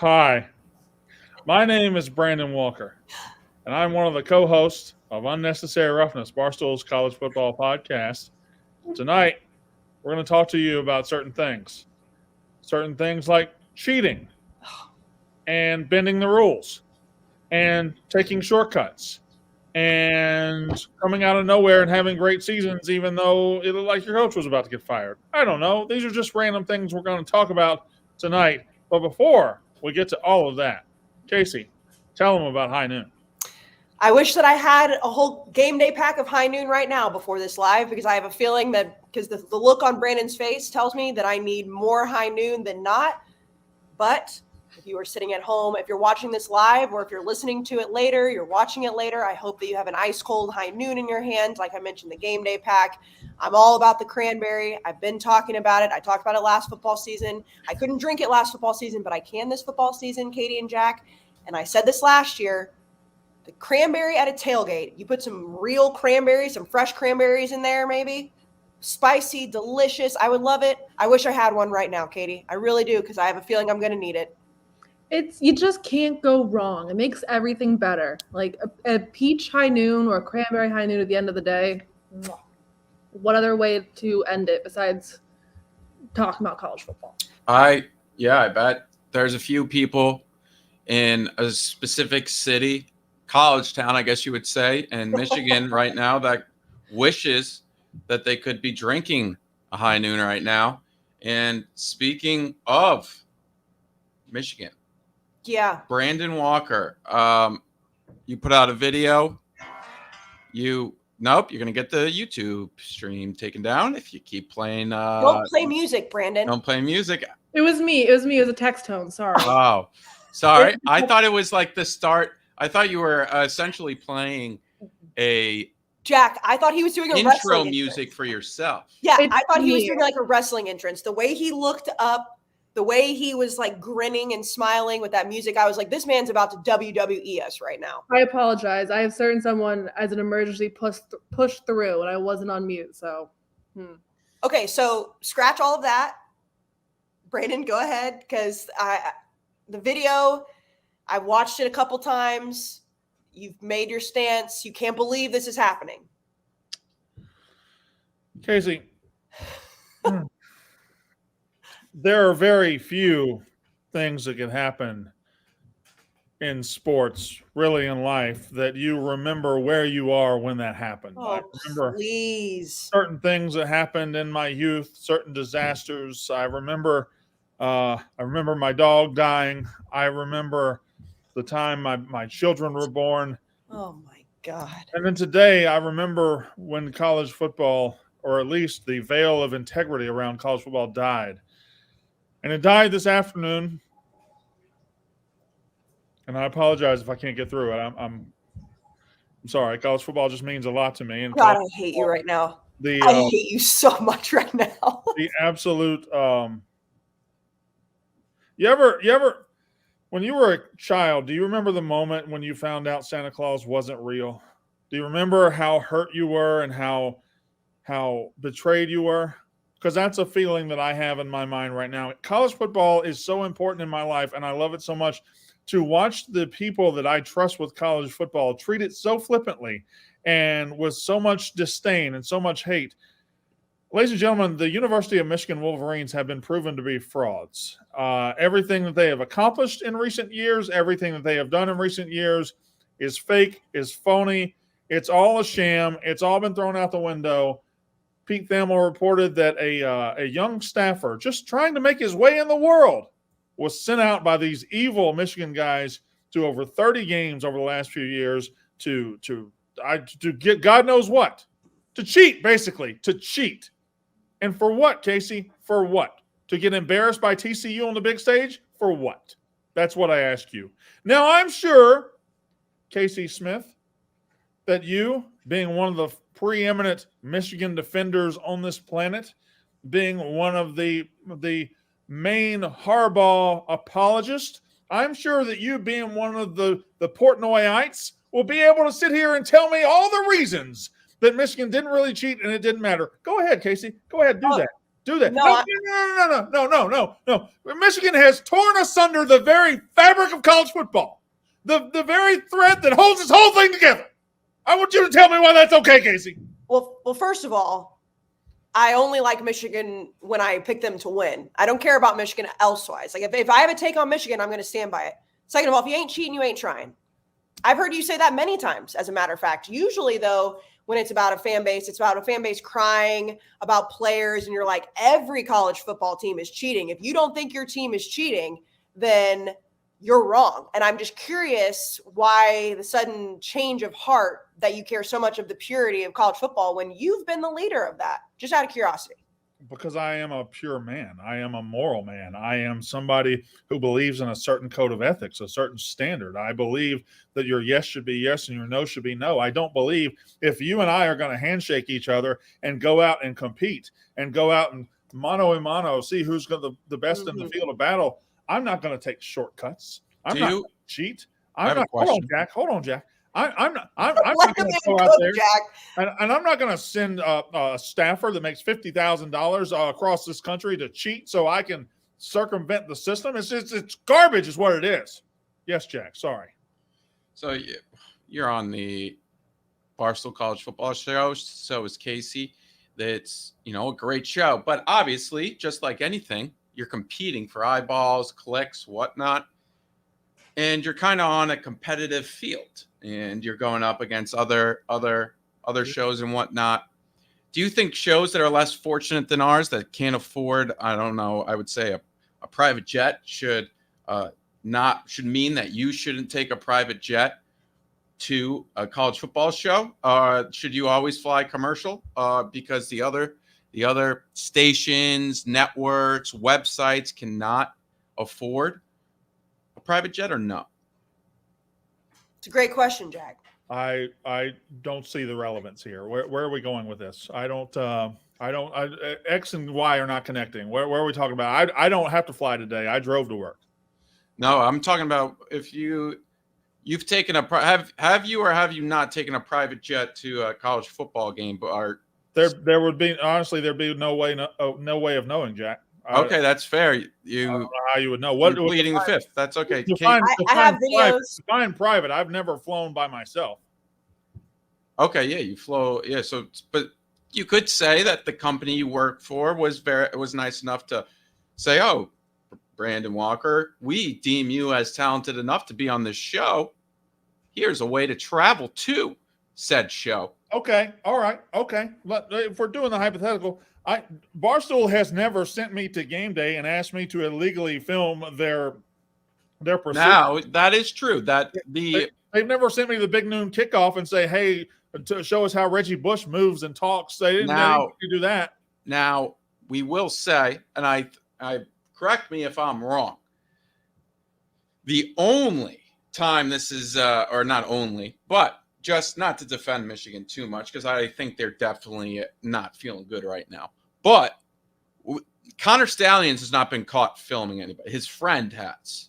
Hi, my name is Brandon Walker, and I'm one of the co-hosts of Unnecessary Roughness, Barstool's college football podcast. Tonight, we're going to talk to you about certain things like cheating and bending the rules and taking shortcuts and coming out of nowhere and having great seasons, even though it looked like your coach was about to get fired. I don't know. These are just random things we're going to talk about tonight. But before we get to all of that, Casey, tell them about High Noon. I wish that I had a whole game day pack of High Noon right now before this live, because I have a feeling that because the look on Brandon's face tells me that I need more High Noon than not. But if you are sitting at home, if you're watching this live, or if you're listening to it later, you're watching it later, I hope that you have an ice cold High Noon in your hand. Like I mentioned, the game day pack. I'm all about the cranberry. I've been talking about it. I talked about it last football season. I couldn't drink it last football season, but I can this football season, Katie and Jack. And I said this last year. The cranberry at a tailgate, you put some real cranberries, some fresh cranberries in there maybe. Spicy, delicious. I would love it. I wish I had one right now, Katie. I really do, because I have a feeling I'm going to need it. You just can't go wrong. It makes everything better. Like a peach High Noon or a cranberry High Noon at the end of the day. What other way to end it besides talking about college football? I bet there's a few people in a specific city, college town, I guess you would say, in Michigan right now that wishes that they could be drinking a High Noon right now. And speaking of Michigan, yeah, Brandon Walker, you put out a video. Nope, you're gonna get the YouTube stream taken down if you keep playing. Don't play music, Brandon. Don't play music. It was me. It was a text tone. Sorry. Oh, sorry. I thought it was like the start. I thought you were essentially playing a Jack, I thought he was doing a intro wrestling music entrance. for yourself. Yeah, It's I thought he was me. doing like a wrestling entrance. The way he looked up, the way he was like grinning and smiling with that music, I was like, this man's about to WWE us right now. I apologize. I have certain someone as an emergency push through, and I wasn't on mute. So, Okay, so scratch all of that. Brandon, go ahead, because the video, I've watched it a couple times. You've made your stance. You can't believe this is happening. Casey, there are very few things that can happen in sports, really in life, that you remember where you are when that happened. I Oh, remember please. certain things that happened in my youth, certain disasters. I remember my dog dying. I remember the time my children were born. Oh, my God. And then today, I remember when college football, or at least the veil of integrity around college football, died. And it died this afternoon. And I apologize if I can't get through it. I'm sorry. College football just means a lot to me. And God, I hate you right now. The I hate you so much right now. the absolute. You ever when you were a child, do you remember the moment when you found out Santa Claus wasn't real? Do you remember how hurt you were and how betrayed you were? Because that's a feeling that I have in my mind right now. College football is so important in my life, and I love it so much. To watch the people that I trust with college football treat it so flippantly and with so much disdain and so much hate. Ladies and gentlemen, the University of Michigan Wolverines have been proven to be frauds. Everything that they have accomplished in recent years, everything that they have done in recent years is fake, is phony. It's all a sham. It's all been thrown out the window. Pete Thamel reported that a young staffer just trying to make his way in the world was sent out by these evil Michigan guys to over 30 games over the last few years to get God knows what, to cheat, basically, to cheat. And for what, Casey? For what? To get embarrassed by TCU on the big stage? For what? That's what I ask you. Now, I'm sure, Casey Smith, that you, being one of the preeminent Michigan defenders on this planet, being one of the main Harbaugh apologists, I'm sure that you, being one of the Portnoyites, will be able to sit here and tell me all the reasons that Michigan didn't really cheat and it didn't matter. Go ahead, Casey. Go ahead. Do that. do that. No, No. Michigan has torn asunder the very fabric of college football, the very thread that holds this whole thing together. I want you to tell me why that's okay, Casey. Well, first of all, I only like Michigan when I pick them to win. I don't care about Michigan elsewise. Like if I have a take on Michigan, I'm going to stand by it. Second of all, if you ain't cheating, you ain't trying. I've heard you say that many times, as a matter of fact. Usually, though, when it's about a fan base, it's about a fan base crying about players, and you're like, every college football team is cheating. If you don't think your team is cheating, then you're wrong. And I'm just curious why the sudden change of heart that you care so much of the purity of college football when you've been the leader of that, just out of curiosity. Because I am a pure man. I am a moral man. I am somebody who believes in a certain code of ethics, a certain standard. I believe that your yes should be yes and your no should be no. I don't believe if you and I are going to handshake each other and go out and compete and go out and mano a mano, see who's the best in the field of battle, I'm not going to take shortcuts. I'm not going to cheat. Hold on, Jack. I'm not going to go out there, Jack. And I'm not going to send a staffer that makes $50,000 across this country to cheat so I can circumvent the system. It's garbage, is what it is. Yes, Jack. Sorry. So you're on the Barstool College Football Show. So is Casey. That's a great show, but obviously, just like anything, you're competing for eyeballs, clicks, whatnot. And you're kind of on a competitive field, and you're going up against other shows and whatnot. Do you think shows that are less fortunate than ours, that can't afford, I don't know, I would say a private jet, should mean that you shouldn't take a private jet to a college football show? Should you always fly commercial? Because the other stations, networks, websites cannot afford a private jet, or no? It's a great question, Jack. I don't see the relevance here. Where are we going with this? X and Y are not connecting. Where are we talking about? I don't have to fly today. I drove to work. No, I'm talking about if you've taken have you or have you not taken a private jet to a college football game? But there would be, honestly, there'd be no way of knowing, Jack. Okay, that's fair. I don't know how you would know. What pleading the fifth? That's okay. I have videos. Define private. I've never flown by myself. Okay, yeah, you flew. Yeah, so but you could say that the company you work for was nice enough to say, "Oh, Brandon Walker, we deem you as talented enough to be on this show. Here's a way to travel to said show." Okay, all right, okay. If we're doing the hypothetical, Barstool has never sent me to game day and asked me to illegally film their pursuit. Now that is true. They've never sent me the big noon kickoff and say, "Hey, to show us how Reggie Bush moves and talks." They didn't do that. Now we will say, and I correct me if I'm wrong. The only time this is, or not only, but just not to defend Michigan too much, because I think they're definitely not feeling good right now. But Conor Stallions has not been caught filming anybody. His friend has.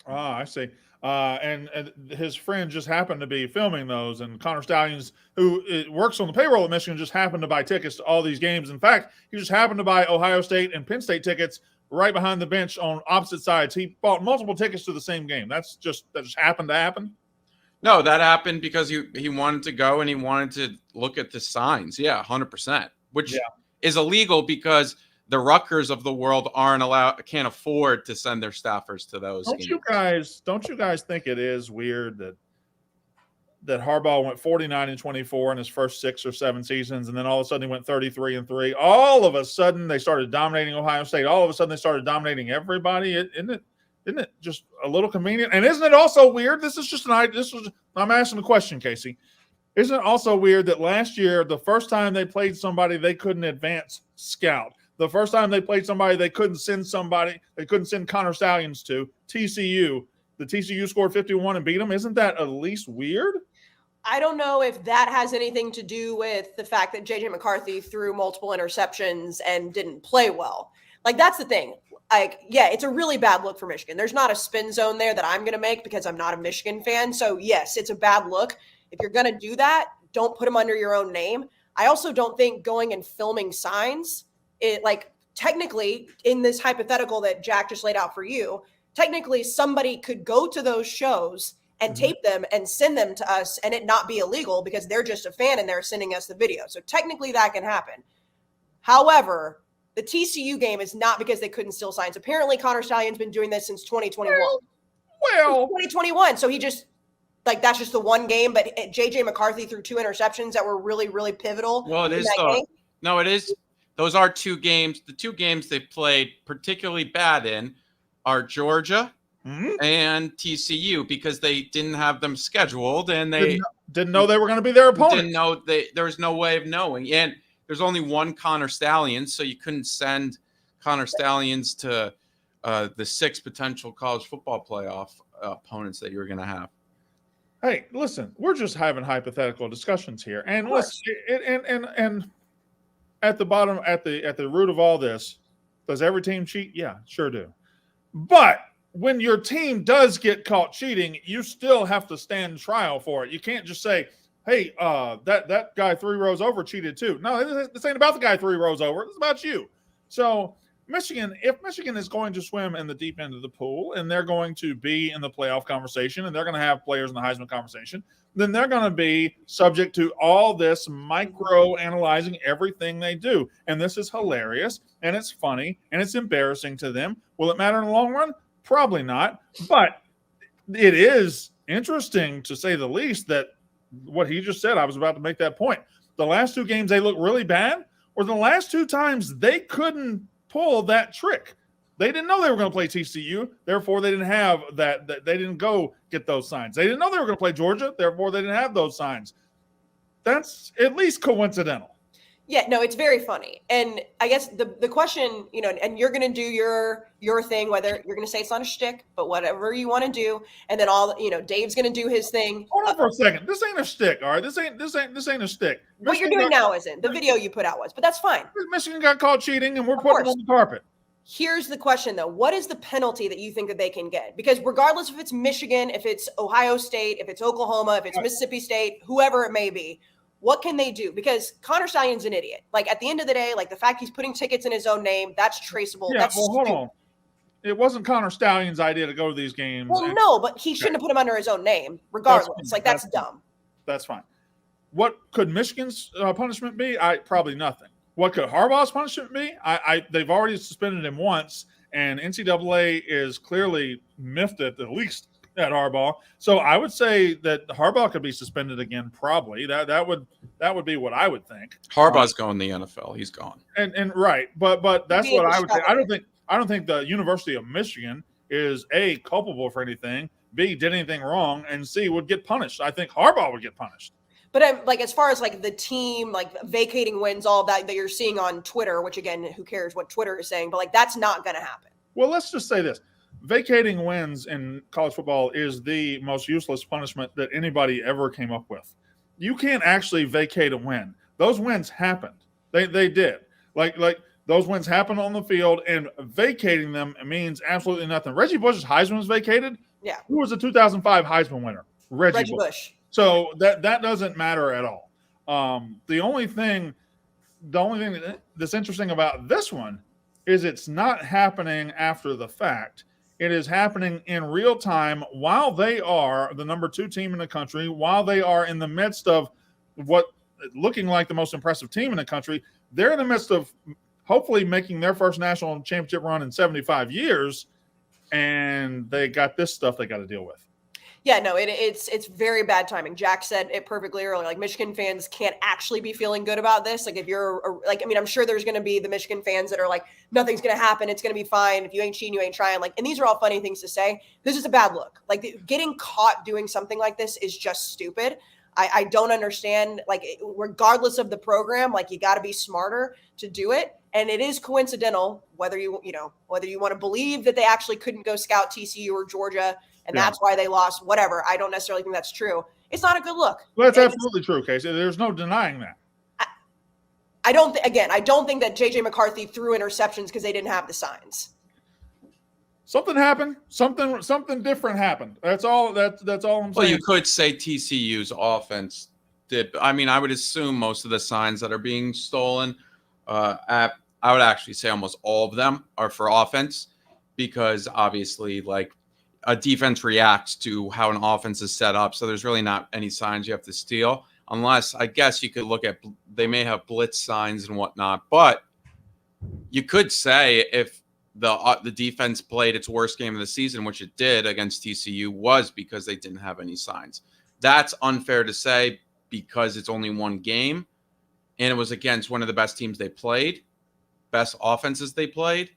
I see. And his friend just happened to be filming those, and Conor Stallions, who works on the payroll at Michigan, just happened to buy tickets to all these games. In fact, he just happened to buy Ohio State and Penn State tickets right behind the bench on opposite sides. He bought multiple tickets to the same game. That just happened to happen. No, that happened because he wanted to go and he wanted to look at the signs. Yeah, 100%, which is illegal because the Rutgers of the world can't afford to send their staffers to those games. Don't you guys think it is weird that Harbaugh went 49-24 in his first 6 or 7 seasons, and then all of a sudden he went 33-3? All of a sudden they started dominating Ohio State. All of a sudden they started dominating everybody. Isn't it just a little convenient? And isn't it also weird? I'm asking the question, Casey. Isn't it also weird that last year, the first time they played somebody they couldn't advance scout, the first time they played somebody they couldn't send Conor Stallions to, TCU, the TCU scored 51 and beat them? Isn't that at least weird? I don't know if that has anything to do with the fact that J.J. McCarthy threw multiple interceptions and didn't play well. Like, that's the thing. Like, yeah, it's a really bad look for Michigan. There's not a spin zone there that I'm going to make because I'm not a Michigan fan. So, yes, it's a bad look. If you're going to do that, don't put them under your own name. I also don't think going and filming signs technically in this hypothetical that Jack just laid out for you, technically somebody could go to those shows and tape them and send them to us and it not be illegal because they're just a fan and they're sending us the video. So technically that can happen. However, the TCU game is not because they couldn't steal signs. Apparently Conor Stallions been doing this since 2021. Well, 2021. So he just that's just the one game, but JJ McCarthy threw 2 interceptions that were really, really pivotal. Well, it is though. No, it is. Those are 2 games. The 2 games they played particularly bad in are Georgia and TCU because they didn't have them scheduled and they didn't know they were going to be their opponent. Didn't know there was no way of knowing. And there's only one Conor Stallions, so you couldn't send Conor Stallions to the 6 potential college football playoff opponents that you were going to have. Hey, listen, we're just having hypothetical discussions here, and listen, and at the bottom, at the root of all this, does every team cheat? Yeah, sure do. But when your team does get caught cheating, you still have to stand trial for it. You can't just say, "Hey, that guy 3 rows over cheated too." No, this ain't about the guy 3 rows over. It's about you. So Michigan, if Michigan is going to swim in the deep end of the pool and they're going to be in the playoff conversation and they're going to have players in the Heisman conversation, then they're going to be subject to all this micro analyzing everything they do. And this is hilarious and it's funny and it's embarrassing to them. Will it matter in the long run? Probably not. But it is interesting, to say the least, that what he just said, I was about to make that point. The last 2 games they look really bad, or the last 2 times they couldn't pull that trick. They didn't know they were going to play TCU, therefore they didn't have that. They didn't go get those signs. They didn't know they were going to play Georgia, therefore they didn't have those signs. That's at least coincidental. Yeah, no, it's very funny. And I guess the question, and you're going to do your thing, whether you're going to say it's not a shtick, but whatever you want to do. And then Dave's going to do his thing. Hold on for a second. This ain't a shtick, all right? This ain't a shtick. What you're doing now isn't. The video you put out was, but that's fine. Michigan got caught cheating and we're putting it on the carpet. Here's the question, though. What is the penalty that you think that they can get? Because regardless if it's Michigan, if it's Ohio State, if it's Oklahoma, if it's Mississippi State, whoever it may be, what can they do? Because Conor Stallion's an idiot. Like, at the end of the day, like, the fact he's putting tickets in his own name, that's traceable. Yeah, that's hold on. It wasn't Conor Stallion's idea to go to these games. Well, no, but he shouldn't have put him under his own name, regardless. That's dumb. That's fine. What could Michigan's punishment be? Probably nothing. What could Harbaugh's punishment be? They've already suspended him once, and NCAA is clearly miffed at least at Harbaugh. So I would say that Harbaugh could be suspended again. Probably that would be what I would think. Harbaugh's going to the NFL. He's gone. And right, but that's what I would say. I don't think the University of Michigan is A, culpable for anything, B, did anything wrong, and C, would get punished. I think Harbaugh would get punished. But as far as the team, vacating wins, all of that you're seeing on Twitter, which again, who cares what Twitter is saying, but that's not going to happen. Well, let's just say this. Vacating wins in college football is the most useless punishment that anybody ever came up with. You can't actually vacate a win. Those wins happened. They did. Like those wins happened on the field, and vacating them means absolutely nothing. Reggie Bush's Heisman was vacated. Yeah. Who was the 2005 Heisman winner? Reggie Bush. So that doesn't matter at all. The only thing that's interesting about this one is it's not happening after the fact. It is happening in real time while they are the number 2 team in the country, while they are in the midst of what looking like the most impressive team in the country. They're in the midst of hopefully making their first national championship run in 75 years, and they got this stuff they got to deal with. Yeah, no, it's very bad timing. Jack said it perfectly early. Michigan fans can't actually be feeling good about this. If you're I'm sure there's going to be the Michigan fans that are nothing's going to happen. It's going to be fine. If you ain't cheating, you ain't trying. And these are all funny things to say. This is a bad look. Getting caught doing something like this is just stupid. I don't understand. Regardless of the program, you got to be smarter to do it. And it is coincidental whether you want to believe that they actually couldn't go scout TCU or Georgia. And that's why they lost, whatever. I don't necessarily think that's true. It's not a good look. Well, that's absolutely true, Casey. There's no denying that. I don't think that JJ McCarthy threw interceptions because they didn't have the signs. Something happened. Something different happened. That's all I'm saying. Well, you could say TCU's offense did. I mean, I would assume most of the signs that are being stolen, I would actually say almost all of them are for offense, because obviously, like, a defense reacts to how an offense is set up. So there's really not any signs you have to steal, unless, I guess you could look at, they may have blitz signs and whatnot. But you could say if the defense played its worst game of the season, which it did against TCU, was because they didn't have any signs. That's unfair to say because it's only one game, and it was against one of the best teams they played, best offenses they played.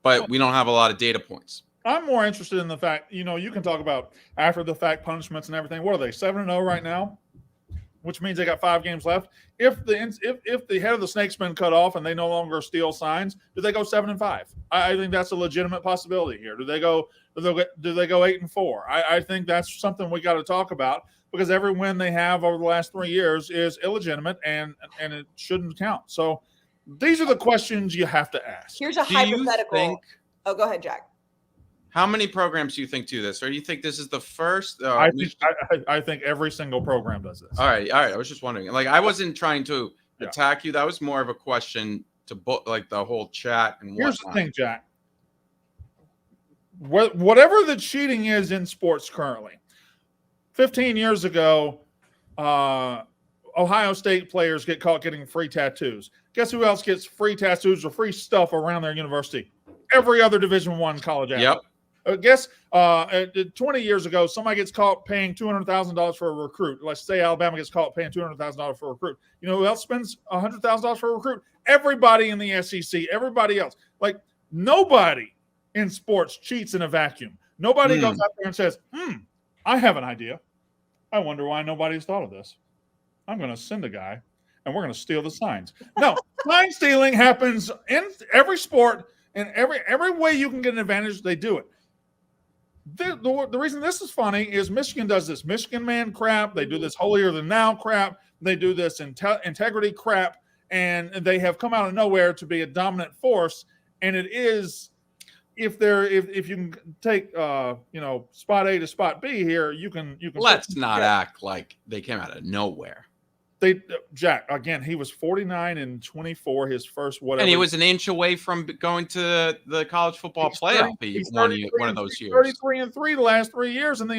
But we don't have a lot of data points. I'm more interested in the fact, you can talk about after the fact punishments and everything. What are they, 7-0 right now? Which means they got 5 games left. If the head of the snake's been cut off and they no longer steal signs, do they go 7-5? I think that's a legitimate possibility here. Do they go 8-4? I think that's something we got to talk about, because every win they have over the last 3 years is illegitimate and it shouldn't count. So these are the questions you have to ask. Here's a hypothetical. Oh, go ahead, Jack. How many programs do you think do this? Or do you think this is the first? I think every single program does this. All right. I was just wondering. Like, I wasn't trying to attack you. That was more of a question to like the whole chat and whatnot. Here's the thing, Jack. Whatever the cheating is in sports currently, 15 years ago, Ohio State players get caught getting free tattoos. Guess who else gets free tattoos or free stuff around their university? Every other Division I college athlete. Yep. Guess 20 years ago, somebody gets caught paying $200,000 for a recruit. Let's say Alabama gets caught paying $200,000 for a recruit. You know who else spends $100,000 for a recruit? Everybody in the SEC. Everybody else. Like, nobody in sports cheats in a vacuum. Nobody goes out there and says, I have an idea. I wonder why nobody's thought of this. I'm going to send a guy, and we're going to steal the signs. No, sign stealing happens in every sport, and every way you can get an advantage, they do it. The reason this is funny is Michigan does this Michigan man crap. They do this holier than thou crap. They do this integrity crap, and they have come out of nowhere to be a dominant force. And it is, if you can take spot A to spot B here, you can. Let's not act like they came out of nowhere. Jack, again, he was 49-24, his first whatever. And he was an inch away from going to the college football playoff. One of those years. 33-3 the last 3 years, and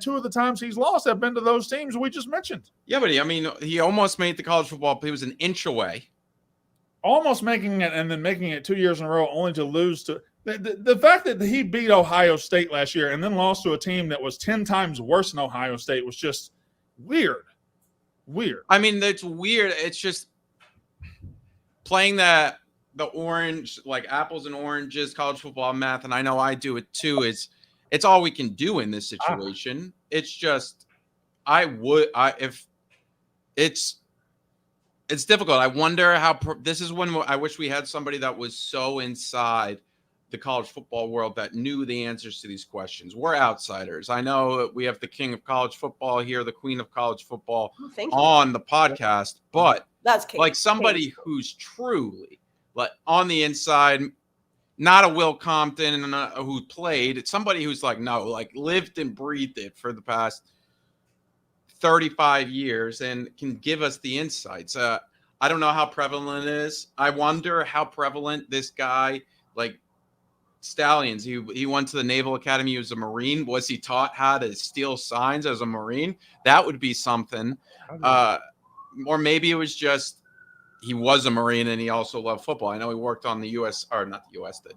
2 of the times he's lost have been to those teams we just mentioned. Yeah, but he almost made the college football. He was an inch away. Almost making it, and then making it 2 years in a row, only to lose to the fact that he beat Ohio State last year and then lost to a team that was 10 times worse than Ohio State was just weird. I mean, it's weird. It's just playing the orange, like apples and oranges, college football math, and I know I do it too. It's all we can do in this situation. It's just if it's difficult. I wonder how this is when I wish we had somebody that was so inside the college football world that knew the answers to these questions. We're outsiders. I know we have the king of college football here, the queen of college football on the podcast, but that's like somebody who's truly like on the inside, not a Will Compton who played. It's somebody who's like lived and breathed it for the past 35 years and can give us the insights. I don't know how prevalent it is. I wonder how prevalent this guy, like Stallions, he went to the Naval Academy. He was a Marine. Was he taught how to steal signs as a Marine? That would be something. Or maybe it was just he was a Marine and he also loved football. I know he worked on the the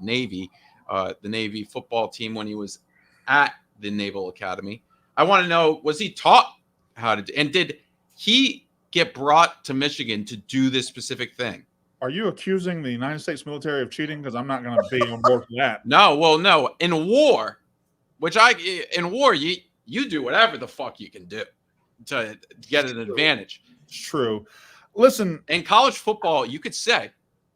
Navy football team when he was at the Naval Academy. I want to know, was he taught how to do, and did he get brought to Michigan to do this specific thing? Are you accusing the United States military of cheating? Because I'm not going to be on board for that. No. In war, you do whatever the fuck you can do to get an advantage. It's true. Listen, in college football, you could say,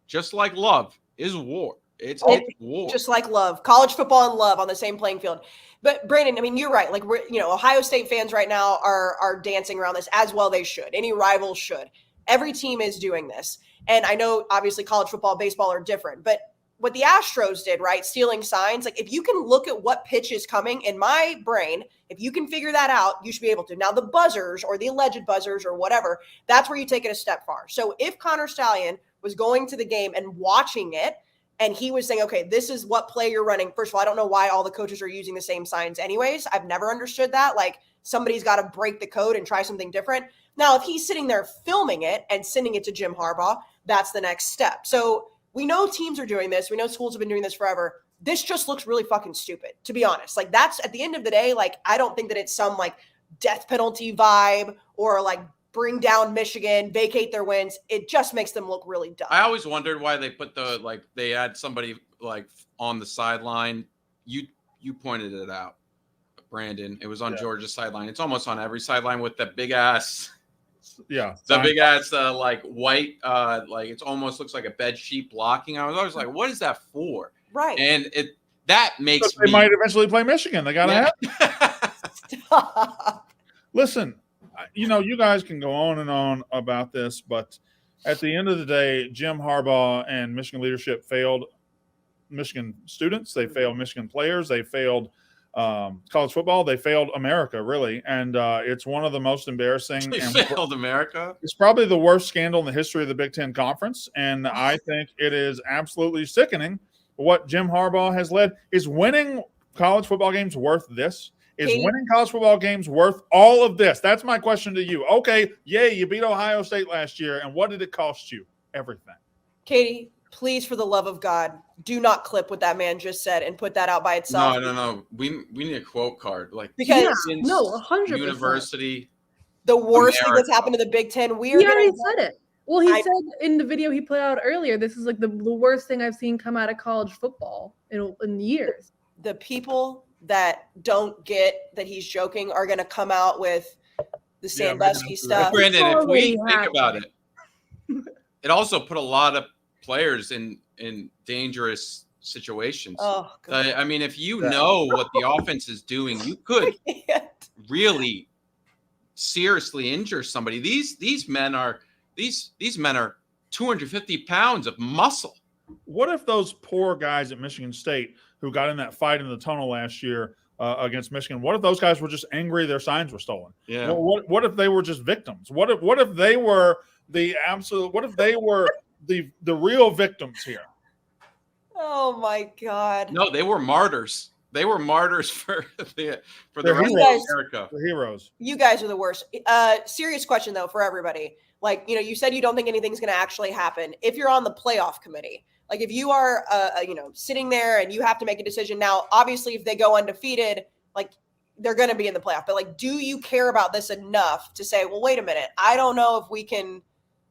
just like love is war. It's war. Just like love. College football and love on the same playing field. But Brandon, I mean, you're right. Like Ohio State fans right now are dancing around this, as well they should. Any rival should. Every team is doing this. And I know, obviously, college football, baseball are different. But what the Astros did, right, stealing signs, like if you can look at what pitch is coming, in my brain, if you can figure that out, you should be able to. Now, the buzzers or the alleged buzzers or whatever, that's where you take it a step far. So if Conor Stallion was going to the game and watching it. And he was saying, okay, this is what play you're running. First of all, I don't know why all the coaches are using the same signs anyways. I've never understood that. Like, somebody's got to break the code and try something different. Now, if he's sitting there filming it and sending it to Jim Harbaugh, that's the next step. So we know teams are doing this. We know schools have been doing this forever. This just looks really fucking stupid, to be honest. Like, that's at the end of the day, like, I don't think that it's some like death penalty vibe or like bring down Michigan, vacate their wins. It just makes them look really dumb. I always wondered why they put they had somebody like on the sideline. You pointed it out, Brandon. It was on Georgia's sideline. It's almost on every sideline with the big ass. Yeah. The big ass like white, like it almost looks like a bed sheet blocking. I was always like, what is that for? Right. And that makes they might eventually play Michigan. They gotta have. Stop. Listen, you guys can go on and on about this, but at the end of the day, Jim Harbaugh and Michigan leadership failed Michigan students. They failed Michigan players. They failed college football. They failed America, really. And it's one of the most embarrassing. They failed America. It's probably the worst scandal in the history of the Big Ten Conference. And I think it is absolutely sickening what Jim Harbaugh has led. Is winning college football games worth this? Is winning college football games worth all of this? That's my question to you. Okay, yay, you beat Ohio State last year, and what did it cost you? Everything. Katie, please, for the love of God, do not clip what that man just said and put that out by itself. No. We need a quote card. Like, because 100%. University. The worst thing that's happened to the Big Ten. He already said it. Well, he said in the video he put out earlier, this is like the worst thing I've seen come out of college football in years. The people that don't get that he's joking are going to come out with the Sandusky stuff. Brandon, if we think about it, it also put a lot of players in dangerous situations. Oh, God. I mean, if you know what the offense is doing, you could really seriously injure somebody. These men are 250 pounds of muscle. What if those poor guys at Michigan State who got in that fight in the tunnel last year against Michigan, what if those guys were just angry their signs were stolen? Yeah. Well, what if they were just victims? What if they were the real victims here? Oh my God. No, they were martyrs. They were martyrs for the rest of America. The heroes. You guys are the worst. Serious question though for everybody. Like, you said you don't think anything's going to actually happen. If you're on the playoff committee, like if you are, sitting there and you have to make a decision now, obviously if they go undefeated, like they're going to be in the playoff. But like, do you care about this enough to say, well, wait a minute, I don't know if we can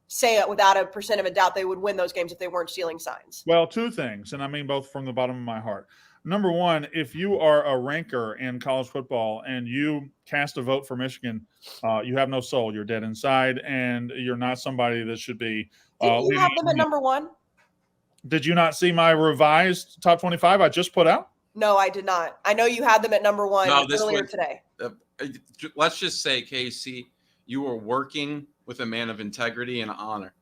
say it without a percent of a doubt they would win those games if they weren't stealing signs? Well, two things, and I mean both from the bottom of my heart. Number one, if you are a ranker in college football and you cast a vote for Michigan, you have no soul. You're dead inside, and you're not somebody that should be. Did you have them at number one? Did you not see my revised top 25 I just put out? No, I did not. I know you had them at number one earlier today. Let's just say, Casey, you were working with a man of integrity and honor.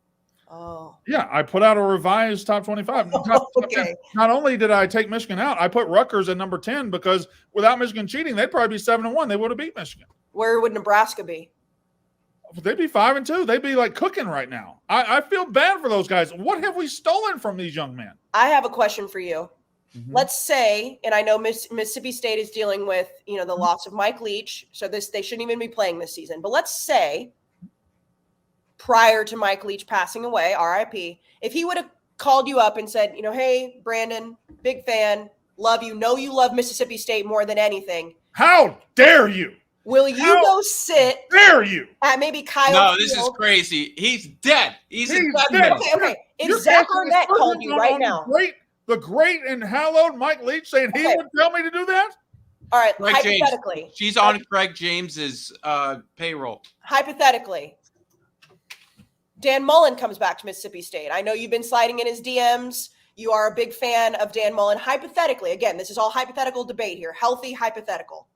Oh. Yeah, I put out a revised top 25. Okay. Not only did I take Michigan out, I put Rutgers at number 10 because without Michigan cheating, they'd probably be 7-1. They would have beat Michigan. Where would Nebraska be? They'd be 5-2. They'd be like cooking right now. I feel bad for those guys. What have we stolen from these young men? I have a question for you. Mm-hmm. Let's say, and I know Mississippi State is dealing with, the loss of Mike Leach, so they shouldn't even be playing this season. But let's say prior to Mike Leach passing away, RIP, if he would have called you up and said, hey, Brandon, big fan, love you, know you love Mississippi State more than anything. How dare you? Will you go sit dare you at maybe Kyle No, Field? this is crazy. He's dead. He's dead. dead. Okay. If Zach Arnett called you right now. The great and hallowed Mike Leach saying he would tell me to do that? All right, Craig hypothetically. James. She's on Craig James's payroll. Hypothetically. Dan Mullen comes back to Mississippi State. I know you've been sliding in his DMs. You are a big fan of Dan Mullen. Hypothetically, again, this is all hypothetical debate here. Healthy hypothetical.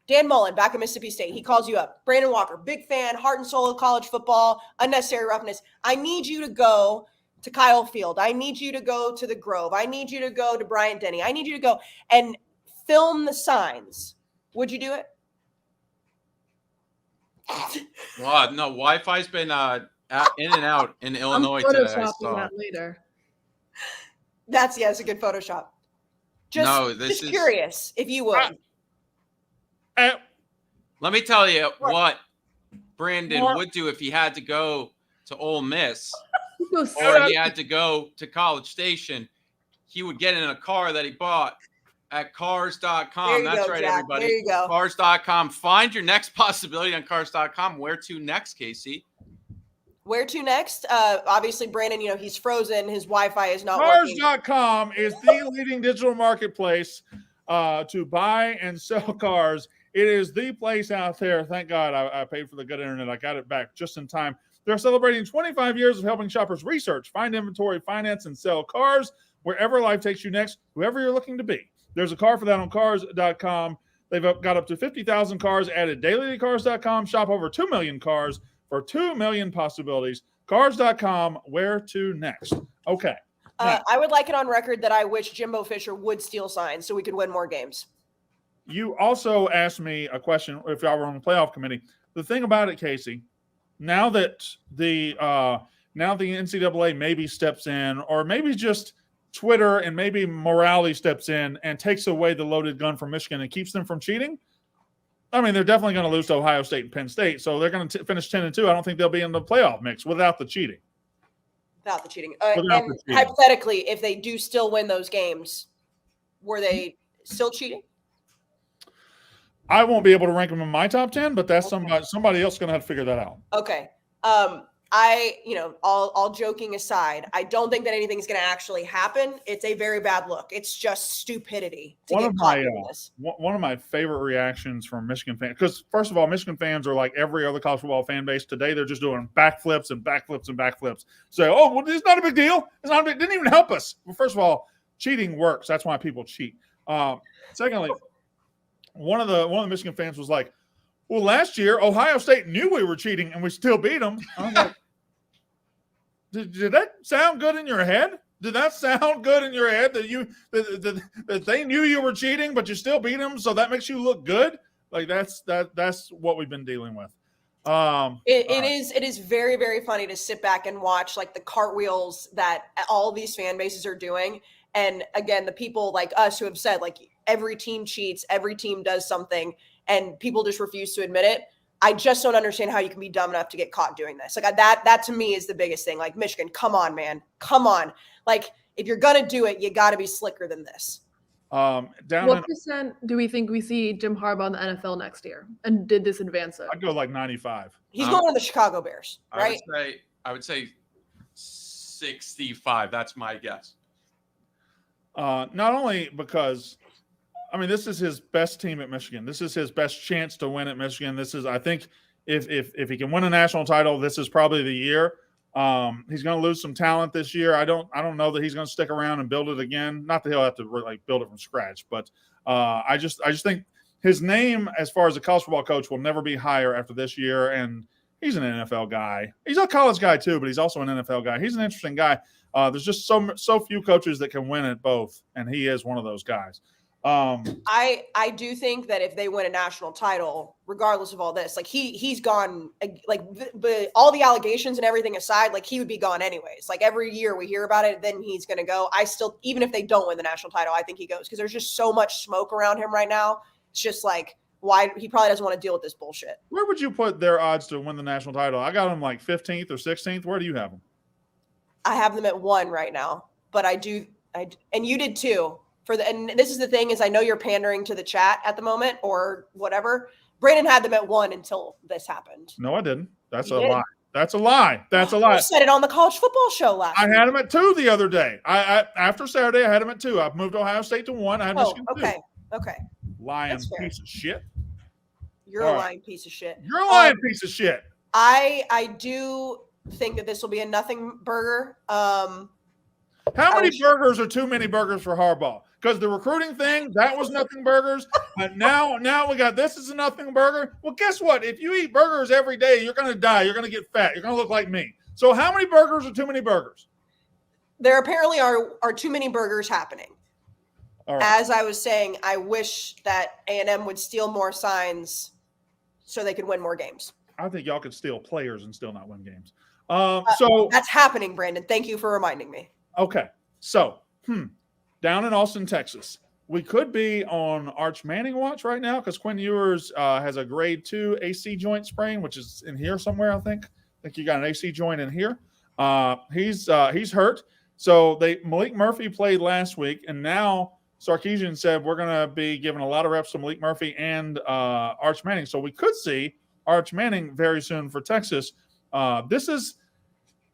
Dan Mullen back at Mississippi State. He calls you up. Brandon Walker, big fan, heart and soul of college football, unnecessary roughness. I need you to go to Kyle Field. I need you to go to the Grove. I need you to go to Bryant Denny. I need you to go and film the signs. Would you do it? Well, no, Wi-Fi's been in and out in I'm Illinois today. I photoshopping saw. that later. It's a good Photoshop. Just curious if you would. Let me tell you What? what Brandon would do if he had to go to Ole Miss or he had to go to College Station. He would get in a car that he bought at cars.com. That's right, Jack. everybody. There you go. Cars.com. Find your next possibility on cars.com. Where to next, Casey? Where to next? Obviously, Brandon, he's frozen. His Wi-Fi is not working. Cars.com is the leading digital marketplace to buy and sell cars. It is the place out there. Thank God I paid for the good internet. I got it back just in time. They're celebrating 25 years of helping shoppers research, find inventory, finance, and sell cars wherever life takes you next, whoever you're looking to be. There's a car for that on cars.com. They've got up to 50,000 cars added daily to cars.com. Shop over 2 million cars for 2 million possibilities. Cars.com, where to next? Okay. I would like it on record that I wish Jimbo Fisher would steal signs so we could win more games. You also asked me a question if I were on the playoff committee. The thing about it, Casey, now that the NCAA maybe steps in, or maybe just Twitter and maybe morality steps in and takes away the loaded gun from Michigan and keeps them from cheating. I mean, they're definitely going to lose to Ohio State and Penn State, so they're going to finish 10-2. I don't think they'll be in the playoff mix without the cheating. Without the cheating. Hypothetically, if they do still win those games, were they still cheating? I won't be able to rank them in my top 10, but that's somebody else going to have to figure that out. Okay. All joking aside, I don't think that anything's going to actually happen. It's a very bad look. It's just stupidity. One of my favorite reactions from Michigan fans, because first of all, Michigan fans are like every other college football fan base today. They're just doing backflips and backflips and backflips. So, it's not a big deal. It didn't even help us. Well, first of all, cheating works. That's why people cheat. Secondly, one of the Michigan fans was like, well, last year Ohio State knew we were cheating and we still beat them. I'm like, did that sound good in your head? Did that sound good in your head that they knew you were cheating, but you still beat them? So that makes you look good? Like that's what we've been dealing with. It is very, very funny to sit back and watch like the cartwheels that all these fan bases are doing. And again, the people like us who have said like every team cheats, every team does something, and people just refuse to admit it. I just don't understand how you can be dumb enough to get caught doing this. Like that to me is the biggest thing. Like Michigan, come on, man, come on. Like if you're gonna do it, you got to be slicker than this. What percent do we think we see Jim Harbaugh in the NFL next year? And did this advance it? I'd go like 95. He's going to the Chicago Bears, right? I would say 65. That's my guess. Not only because, I mean, this is his best team at Michigan. This is his best chance to win at Michigan. This is, I think, if he can win a national title, this is probably the year. He's going to lose some talent this year. I don't know that he's going to stick around and build it again. Not that he'll have to really build it from scratch, but I just think his name as far as a college football coach will never be higher after this year. And he's an NFL guy. He's a college guy too, but he's also an NFL guy. He's an interesting guy. There's just so few coaches that can win at both, and he is one of those guys. I do think that if they win a national title, regardless of all this, like he's gone, like but all the allegations and everything aside, like he would be gone anyways. Like every year we hear about it, then he's going to go. I still, even if they don't win the national title, I think he goes because there's just so much smoke around him right now. It's just like, why he probably doesn't want to deal with this bullshit. Where would you put their odds to win the national title? I got them like 15th or 16th. Where do you have them? I have them at 1 right now, but and you did too. And this is the thing is I know you're pandering to the chat at the moment or whatever. Brandon had them at 1 until this happened. No, I didn't. That's a lie. That's a lie. That's a lie. You said it on the college football show last week. I had them at 2 the other day. I after Saturday, I had them at 2. I moved Ohio State to 1. I had Michigan 2. Okay. Lying piece of shit. You're a lying piece of shit. You're a lying piece of shit. I do think that this will be a nothing burger. How many burgers are too many burgers for Harbaugh? Because the recruiting thing, that was nothing burgers. But now we got this is a nothing burger. Well, guess what? If you eat burgers every day, you're going to die. You're going to get fat. You're going to look like me. So how many burgers are too many burgers? There apparently are too many burgers happening. Right. As I was saying, I wish that A&M would steal more signs so they could win more games. I think y'all could steal players and still not win games. So That's happening, Brandon. Thank you for reminding me. okay. So down in Austin, Texas, we could be on Arch Manning watch right now because Quinn Ewers has a grade 2 AC joint sprain, which is in here somewhere. I think you got an AC joint in here. He's hurt. So Malik Murphy played last week, and now Sarkisian said we're going to be giving a lot of reps to Malik Murphy and Arch Manning. So we could see Arch Manning very soon for Texas.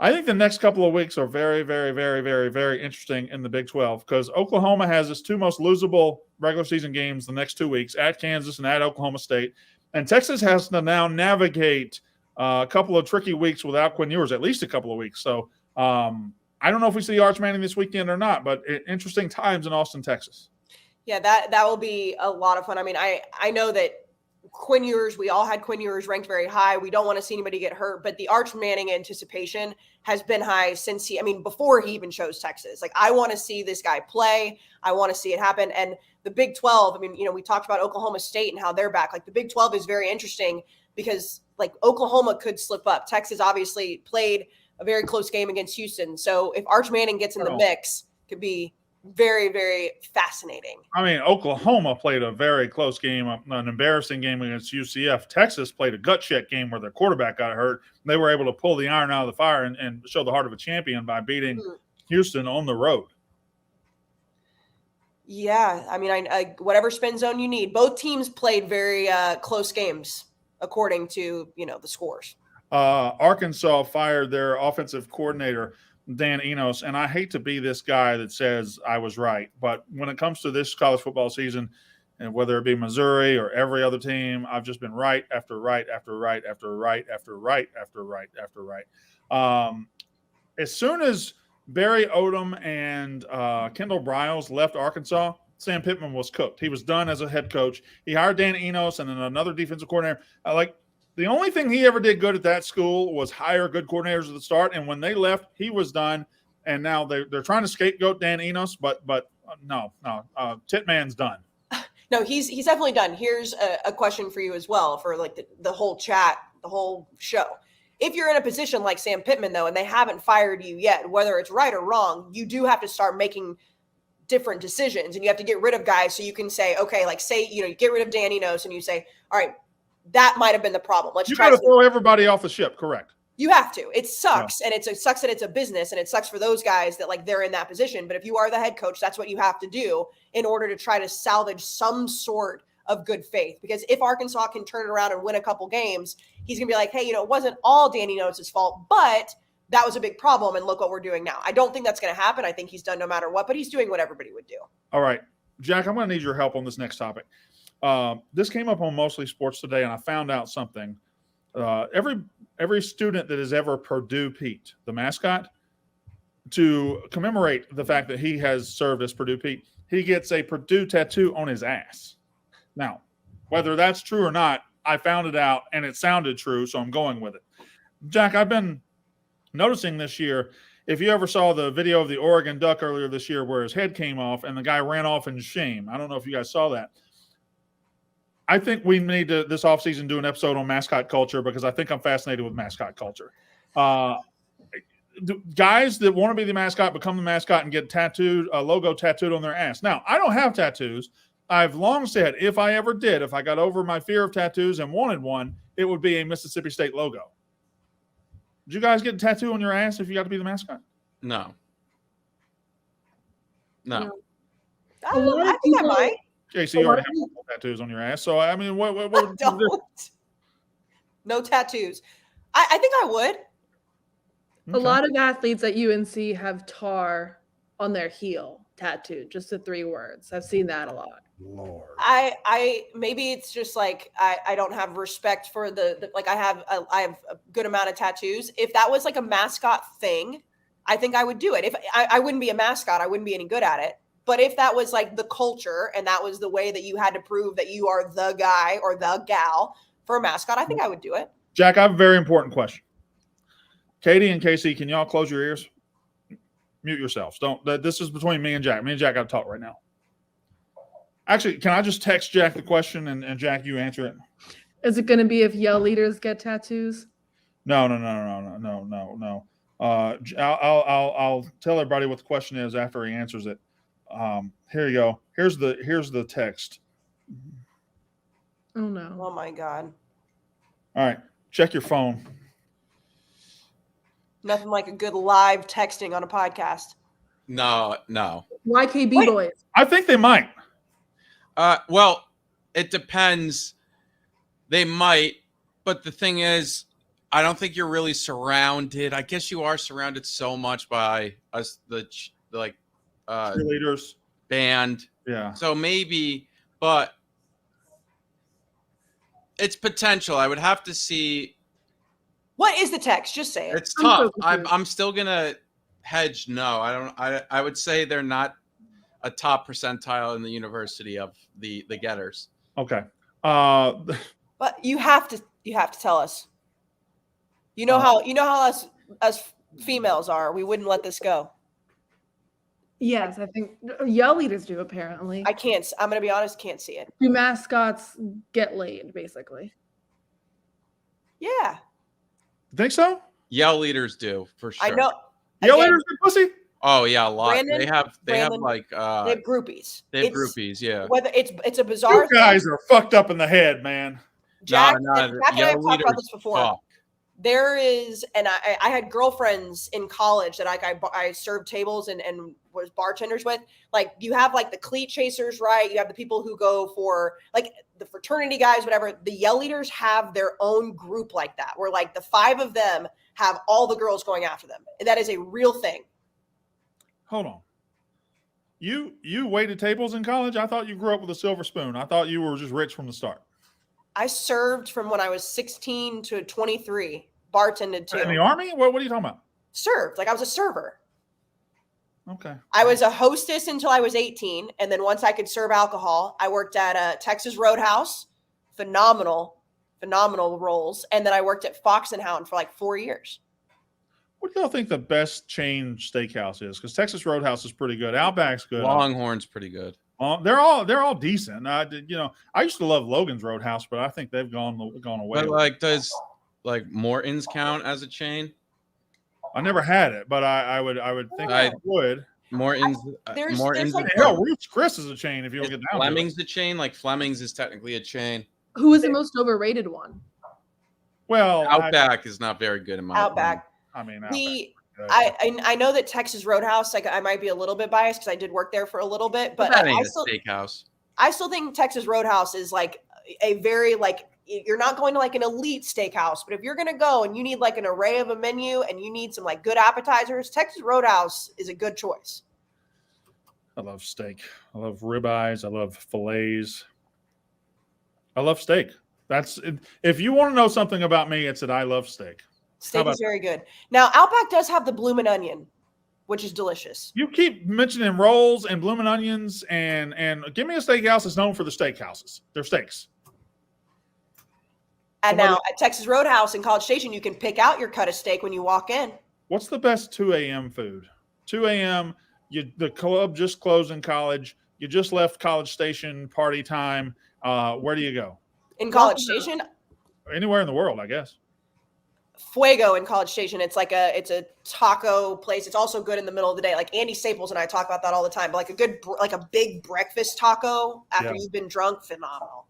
I think the next couple of weeks are very, very, very, very, very interesting in the Big 12 because Oklahoma has its 2 most losable regular season games the next 2 weeks at Kansas and at Oklahoma State. And Texas has to now navigate a couple of tricky weeks without Quinn Ewers, at least a couple of weeks. So I don't know if we see Arch Manning this weekend or not, but interesting times in Austin, Texas. Yeah, that will be a lot of fun. I mean, I know that Quinn Ewers, we all had Quinn Ewers ranked very high. We don't want to see anybody get hurt, but the Arch Manning anticipation has been high since before he even chose Texas. Like, I want to see this guy play. I want to see it happen. And the Big 12, we talked about Oklahoma State and how they're back. Like, the Big 12 is very interesting because, like, Oklahoma could slip up. Texas obviously played a very close game against Houston. So if Arch Manning gets in the mix, it could be very, very fascinating. Oklahoma played a very close game, an embarrassing game against UCF. Texas played a gut check game where their quarterback got hurt. They were able to pull the iron out of the fire and show the heart of a champion by beating Houston on the road. Yeah, I whatever spin zone you need. Both teams played very close games according to the scores. Arkansas fired their offensive coordinator, Dan Enos, and I hate to be this guy that says I was right, but when it comes to this college football season, and whether it be Missouri or every other team, I've just been right after right after right after right after right after right after right. As soon as Barry Odom and Kendall Briles left Arkansas, Sam Pittman was cooked. He was done as a head coach. He hired Dan Enos and then another defensive coordinator. The only thing he ever did good at that school was hire good coordinators at the start. And when they left, he was done. And now they're trying to scapegoat Dan Enos, but no, Titman's done. No, he's definitely done. Here's a question for you as well for like the whole chat, the whole show. If you're in a position like Sam Pittman, though, and they haven't fired you yet, whether it's right or wrong, you do have to start making different decisions and you have to get rid of guys. So you can say, okay, like say, you get rid of Dan Enos and you say, all right, that might have been the problem. You got to throw everybody off the ship, correct? You have to. It sucks, and it sucks that it's a business, and it sucks for those guys that like they're in that position. But if you are the head coach, that's what you have to do in order to try to salvage some sort of good faith. Because if Arkansas can turn it around and win a couple games, he's gonna be like, hey, it wasn't all Danny Enos' fault, but that was a big problem, and look what we're doing now. I don't think that's going to happen. I think he's done no matter what, but he's doing what everybody would do. All right, Jack, I'm going to need your help on this next topic. This came up on Mostly Sports today, and I found out something. Every student that has ever Purdue Pete, the mascot, to commemorate the fact that he has served as Purdue Pete, he gets a Purdue tattoo on his ass. Now, whether that's true or not, I found it out, and it sounded true, so I'm going with it. Jack, I've been noticing this year, if you ever saw the video of the Oregon Duck earlier this year where his head came off and the guy ran off in shame. I don't know if you guys saw that. I think we need to, this offseason, do an episode on mascot culture because I think I'm fascinated with mascot culture. Guys that want to be the mascot become the mascot and get a logo tattooed on their ass. Now, I don't have tattoos. I've long said if I ever did, if I got over my fear of tattoos and wanted one, it would be a Mississippi State logo. Did you guys get a tattoo on your ass if you got to be the mascot? No. I think I might. JC, you already have tattoos on your ass. So, I mean, what don't. No tattoos. I think I would. Okay. A lot of athletes at UNC have tar on their heel tattooed, just the 3 words. I've seen that a lot. Lord. I maybe it's just like I don't have respect for the like I have a good amount of tattoos. If that was like a mascot thing, I think I would do it. If I wouldn't be a mascot, I wouldn't be any good at it. But if that was like the culture and that was the way that you had to prove that you are the guy or the gal for a mascot, I think I would do it. Jack, I have a very important question. Katie and Casey, can y'all close your ears? Mute yourselves. This is between me and Jack. Me and Jack got to talk right now. Actually, can I just text Jack the question and Jack, you answer it? Is it going to be if Yell leaders get tattoos? No. I'll tell everybody what the question is after he answers it. Here you go. Here's the text. Oh no. Oh my God. All right, check your phone. Nothing like a good live texting on a podcast. No. YKB Wait. boys. I think they might. Well, it depends. They might, but the thing is, I don't think you're really surrounded. I guess you are surrounded so much by us, the Cheerleaders. band. Yeah. So maybe, but it's potential. I would have to see. What is the text? Just say it. It's I'm tough. so confused. I'm still gonna hedge. No, I don't. I would say they're not a top percentile in the university of the getters. Okay. But you have to tell us. You know how us females are. We wouldn't let this go. Yes, I think yell leaders do apparently. I can't. I'm gonna be honest. Can't see it. Do mascots get laid, basically? Yeah, Think so? Yell leaders do for sure. I know. Yell Again, leaders get pussy? Oh yeah, a lot. Brandon- they have Brandon, like they have groupies. they have It's- groupies. Yeah. Whether it's a bizarre You guys are fucked up in the head, man. Jack, No, Jack and I have yell talked about leaders this before. fuck. There is, and I had girlfriends in college that I served tables and was bartenders with. Like, you have like the cleat chasers, right? You have the people who go for like the fraternity guys, whatever. The yell leaders have their own group like that, where like the 5 of them have all the girls going after them. And that is a real thing. Hold on. You waited tables in college? I thought you grew up with a silver spoon. I thought you were just rich from the start. I served from when I was 16 to 23, bartended too. In the Army? What are you talking about? Served, like I was a server. Okay. I was a hostess until I was 18. And then once I could serve alcohol, I worked at a Texas Roadhouse. Phenomenal roles. And then I worked at Fox and Hound for like 4 years. What do y'all think the best chain steakhouse is? Because Texas Roadhouse is pretty good. Outback's good. Longhorn's pretty good. They're all decent. I used to love Logan's Roadhouse, but I think they've gone away. But like, does like Morton's count as a chain? I never had it, but I would think I would. Morton's. There's Morton's. like- Hell, Ruth's Chris is a chain if you don't Is get down. Fleming's the chain? Like Fleming's is technically a chain. Who is the most overrated one? Well, Outback is not very good in my Outback. Outback. I know that Texas Roadhouse, like I might be a little bit biased because I did work there for a little bit, but That ain't a steakhouse. I still think Texas Roadhouse is like a very like, you're not going to like an elite steakhouse, but if you're going to go and you need like an array of a menu and you need some like good appetizers, Texas Roadhouse is a good choice. I love steak. I love ribeyes. I love fillets. I love steak. That's if you want to know something about me, it's that I love steak. Steak is very good. Now, Outback does have the bloomin' onion, which is delicious. You keep mentioning rolls and blooming onions, and give me a steakhouse that's known for the steakhouses. They're steaks. And now at Texas Roadhouse in College Station, you can pick out your cut of steak when you walk in. What's the best 2 a.m. food? 2 a.m. The club just closed in college. You just left College Station party time. Where do you go? In College Station? Anywhere in the world, I guess. Fuego in College Station. It's a taco place. It's also good in the middle of the day. Like Andy Staples and I talk about that all the time. But like a big breakfast taco after you've been drunk, phenomenal.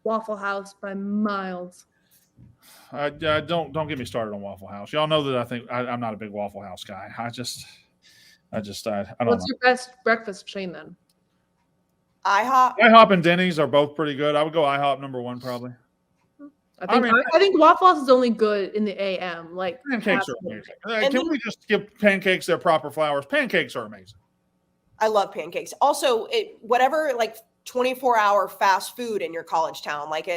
Waffle House by miles. Don't get me started on Waffle House. Y'all know that I think I'm not a big Waffle House guy. I don't What's know. your best breakfast chain then? IHOP and Denny's are both pretty good. I would go IHOP number 1 probably. I think Waffle House is only good in the AM. Like pancakes are amazing. Can we just give pancakes their proper flowers? Pancakes are amazing. I love pancakes. Also, whatever like 24-hour fast food in your college town, like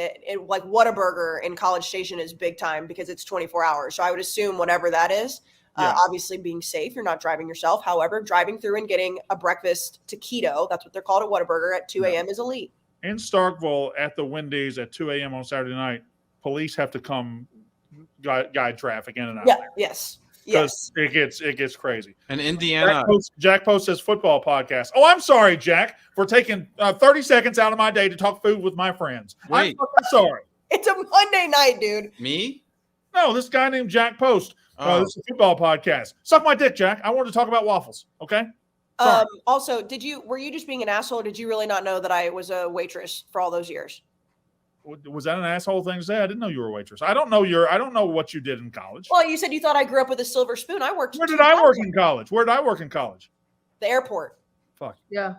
like Whataburger in College Station is big time because it's 24 hours. So I would assume whatever that is. Obviously being safe, you're not driving yourself. However, driving through and getting a breakfast taquito, that's what they're called at Whataburger at 2 a.m. is elite. In Starkville at the Wendy's at 2 a.m. on Saturday night, police have to come guide traffic in and out. Yeah, yes. Because it gets crazy. And Indiana. Jack Post says football podcast. Oh, I'm sorry, Jack, for taking 30 seconds out of my day to talk food with my friends. Wait. I'm fucking sorry. It's a Monday night, dude. Me? No, this guy named Jack Post. Oh. This is a football podcast. Suck my dick, Jack. I wanted to talk about waffles. Okay. Sorry. Also, were you just being an asshole? Or did you really not know that I was a waitress for all those years? Was that an asshole thing to say? I didn't know you were a waitress. I don't know what you did in college. Well, you said you thought I grew up with a silver spoon. I worked. Where did I work in college? Where did I work in college? The airport. Fuck. Yeah.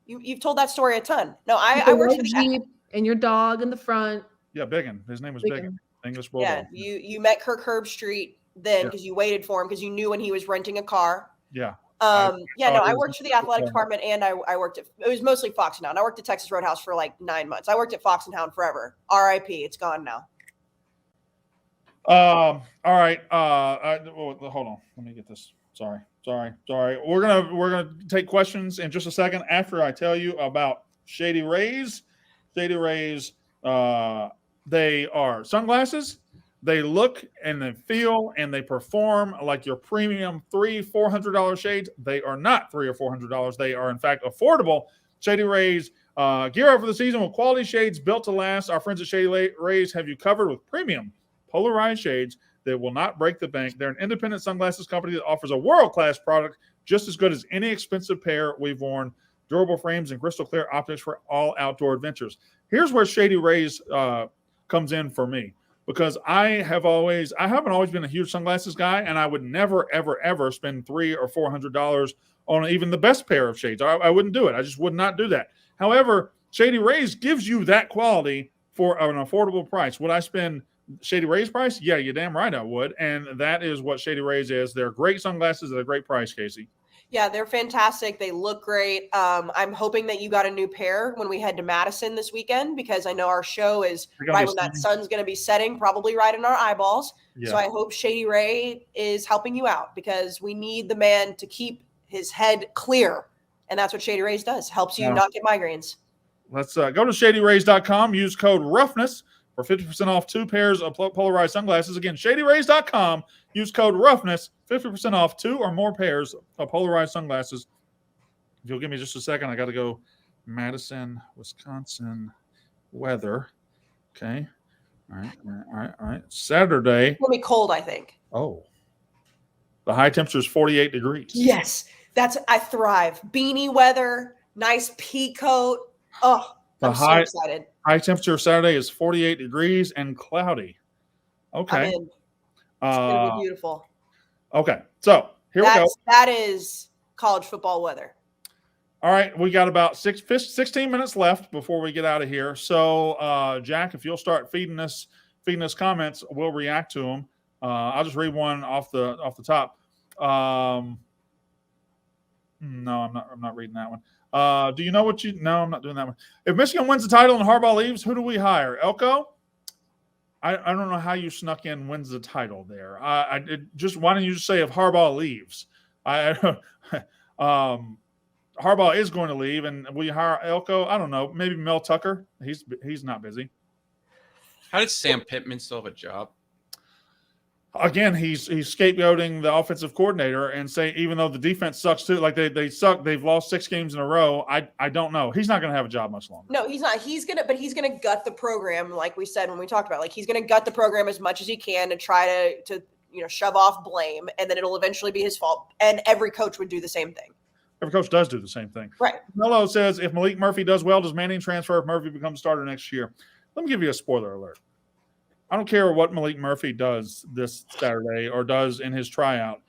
You've told that story a ton. No, I worked for the Jeep and your dog in the front. Yeah, Biggin. His name was Biggin. English Bulldog. Yeah, you met Kirk Herbstreit then because you waited for him because you knew when he was renting a car. Yeah. I worked for the athletic department and I worked it was mostly Fox and Hound. I worked at Texas Roadhouse for like 9 months. I worked at Fox and Hound forever. RIP. It's gone now. All right. Hold on. Let me get this. Sorry. We're gonna take questions in just a second after I tell you about Shady Rays. Shady Rays. They are sunglasses. They look and they feel and they perform like your premium $300-$400 shades. They are not $300 or $400. They are in fact affordable. Shady Rays gear up for the season with quality shades built to last. Our friends at Shady Rays have you covered with premium polarized shades that will not break the bank. They're an independent sunglasses company that offers a world-class product just as good as any expensive pair we've worn. Durable frames and crystal clear optics for all outdoor adventures. Here's where Shady Rays comes in for me. Because I haven't always been a huge sunglasses guy, and I would never, ever, ever spend $300 or $400 on even the best pair of shades. I wouldn't do it. I just would not do that. However, Shady Rays gives you that quality for an affordable price. Would I spend Shady Rays price? Yeah, you're damn right I would. And that is what Shady Rays is. They're great sunglasses at a great price, Casey. Yeah, they're fantastic. They look great. I'm hoping that you got a new pair when we head to Madison this weekend because I know our show is right when that sun's going to be setting, probably right in our eyeballs. Yeah. So I hope Shady Ray is helping you out because we need the man to keep his head clear. And that's what Shady Rays does. Helps you not get migraines. Let's go to shadyrays.com. Use code ROUGHNESS for 50% off 2 pairs of polarized sunglasses. Again, shadyrays.com. Use code ROUGHNESS, 50% off 2 or more pairs of polarized sunglasses. If you'll give me just a second, I got to go Madison, Wisconsin weather. Okay. All right. Saturday. It's going to be cold, I think. Oh. The high temperature is 48 degrees. Yes. I thrive. Beanie weather, nice pea coat. Oh, I'm so excited. High temperature Saturday is 48 degrees and cloudy. Okay. It's going to be beautiful. Okay. So here we go. That is college football weather. All right. We got about 16 minutes left before we get out of here. So, Jack, if you'll start feeding us comments, we'll react to them. I'll just read one off the top. No, I'm not reading that one. Do you know what No, I'm not doing that one. If Michigan wins the title and Harbaugh leaves, who do we hire? Elko? I don't know how you snuck in wins the title there. Why don't you just say if Harbaugh leaves? Harbaugh is going to leave, and we hire Elko. I don't know. Maybe Mel Tucker. He's not busy. How did Sam Pittman still have a job? Again, he's scapegoating the offensive coordinator and say even though the defense sucks too, like they suck, they've lost 6 games in a row. I don't know. He's not going to have a job much longer. No, he's not. He's gonna gut the program, like we said when we talked about. Like he's gonna gut the program as much as he can to try to shove off blame, and then it'll eventually be his fault. And every coach would do the same thing. Every coach does do the same thing. Right. Mello says if Malik Murphy does well, does Manning transfer if Murphy becomes starter next year? Let me give you a spoiler alert. I don't care what Malik Murphy does this Saturday or does in his tryout.